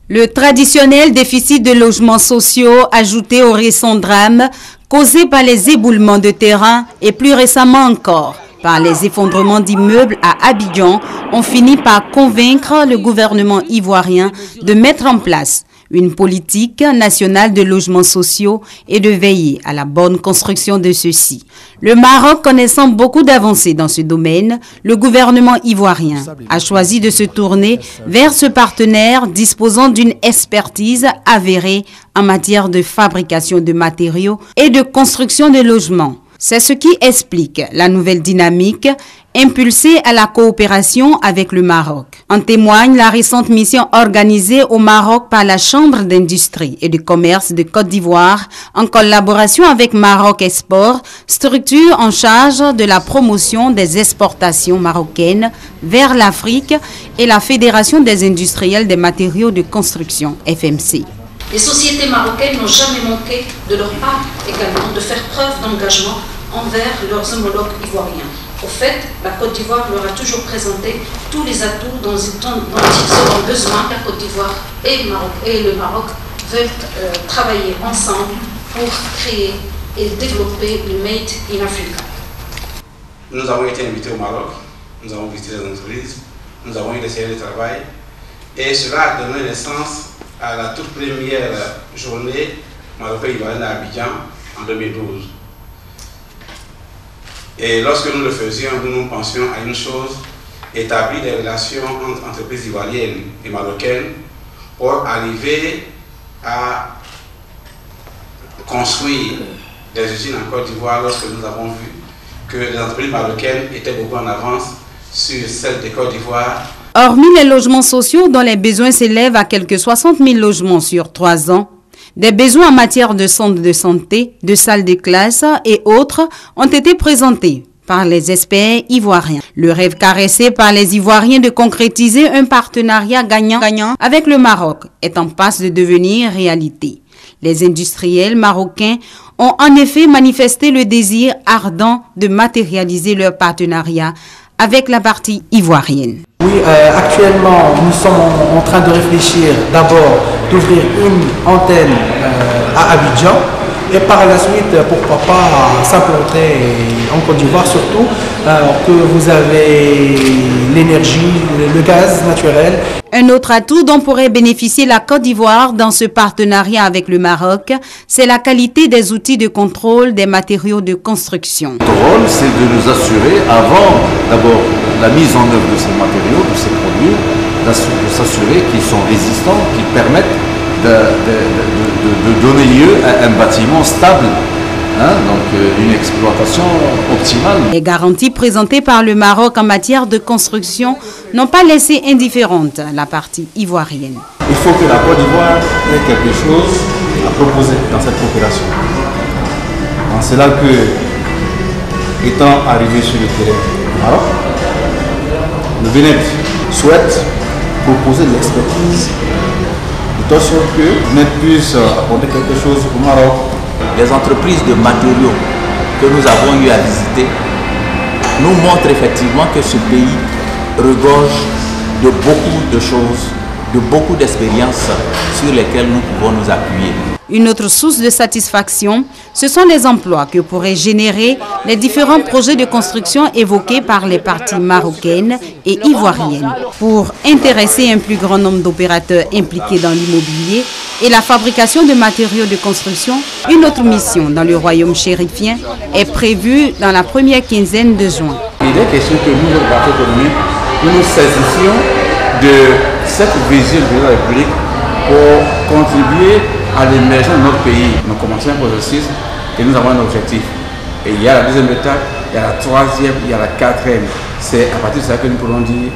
Le traditionnel déficit de logements sociaux ajouté au récent drame causé par les éboulements de terrain et plus récemment encore par les effondrements d'immeubles à Abidjan ont fini par convaincre le gouvernement ivoirien de mettre en place une politique nationale de logements sociaux et de veiller à la bonne construction de ceux-ci. Le Maroc connaissant beaucoup d'avancées dans ce domaine, le gouvernement ivoirien a choisi de se tourner vers ce partenaire disposant d'une expertise avérée en matière de fabrication de matériaux et de construction de logements. C'est ce qui explique la nouvelle dynamique impulsée à la coopération avec le Maroc. En témoigne la récente mission organisée au Maroc par la Chambre d'industrie et de commerce de Côte d'Ivoire en collaboration avec Maroc Export, structure en charge de la promotion des exportations marocaines vers l'Afrique, et la Fédération des industriels des matériaux de construction, FMC. Les sociétés marocaines n'ont jamais manqué de leur part également de faire preuve d'engagement envers leurs homologues ivoiriens. Au fait, la Côte d'Ivoire leur a toujours présenté tous les atouts dont ils auront besoin. La Côte d'Ivoire et le Maroc veulent travailler ensemble pour créer et développer le Made in Africa. Nous avons été invités au Maroc, nous avons visité les entreprises, nous avons eu des séries de travail, et cela a donné naissance à la toute première journée marocaine-ivoirienne à Abidjan en 2012. Et lorsque nous le faisions, nous pensions à une chose: établir des relations entre entreprises ivoiriennes et marocaines pour arriver à construire des usines en Côte d'Ivoire, lorsque nous avons vu que les entreprises marocaines étaient beaucoup en avance sur celles de Côte d'Ivoire. Hormis les logements sociaux dont les besoins s'élèvent à quelques 60 000 logements sur 3 ans, des besoins en matière de centres de santé, de salles de classe et autres ont été présentés par les experts ivoiriens. Le rêve caressé par les Ivoiriens de concrétiser un partenariat gagnant-gagnant avec le Maroc est en passe de devenir réalité. Les industriels marocains ont en effet manifesté le désir ardent de matérialiser leur partenariat avec la partie ivoirienne. Oui, actuellement, nous sommes en train de réfléchir d'abord d'ouvrir une antenne à Abidjan et par la suite, pourquoi pas s'implanter en Côte d'Ivoire, surtout que vous avez l'énergie, le gaz naturel. Un autre atout dont pourrait bénéficier la Côte d'Ivoire dans ce partenariat avec le Maroc, c'est la qualité des outils de contrôle des matériaux de construction. Notre rôle, c'est de nous assurer, avant d'abord la mise en œuvre de ces matériaux, de ces produits, de s'assurer qu'ils sont résistants, qu'ils permettent de donner lieu à un bâtiment stable, donc une exploitation optimale. Les garanties présentées par le Maroc en matière de construction n'ont pas laissé indifférente la partie ivoirienne. Il faut que la Côte d'Ivoire ait quelque chose à proposer dans cette coopération. C'est là que, étant arrivé sur le terrain du Maroc, le Bénin souhaite proposer de l'expertise de telle sorte que le Bénin puisse apporter quelque chose au Maroc. Les entreprises de matériaux que nous avons eu à visiter nous montrent effectivement que ce pays regorge de beaucoup de choses, de beaucoup d'expériences sur lesquelles nous pouvons nous appuyer. Une autre source de satisfaction, ce sont les emplois que pourraient générer les différents projets de construction évoqués par les parties marocaines et ivoiriennes. Pour intéresser un plus grand nombre d'opérateurs impliqués dans l'immobilier et la fabrication de matériaux de construction, une autre mission dans le royaume chérifien est prévue dans la première quinzaine de juin. Il est question que nous, le bateau économique, nous nous saisissions de cette vision de la République pour contribuer à l'émergence de notre pays. Nous commençons un processus et nous avons un objectif. Et il y a la deuxième étape, il y a la troisième, il y a la quatrième. C'est à partir de ça que nous pourrons dire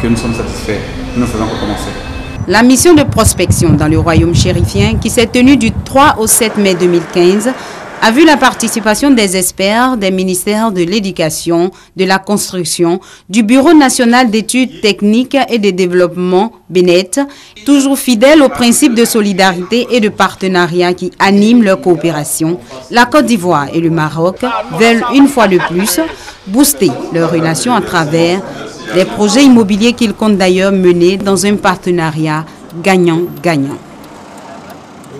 que nous sommes satisfaits. Nous ne faisons que commencer. La mission de prospection dans le royaume chérifien, qui s'est tenue du 3 au 7 mai 2015, a vu la participation des experts des ministères de l'Éducation, de la Construction, du Bureau national d'études techniques et de développement, BNET, toujours fidèles aux principes de solidarité et de partenariat qui animent leur coopération. La Côte d'Ivoire et le Maroc veulent une fois de plus booster leurs relations à travers des projets immobiliers qu'ils comptent d'ailleurs mener dans un partenariat gagnant-gagnant. Oui,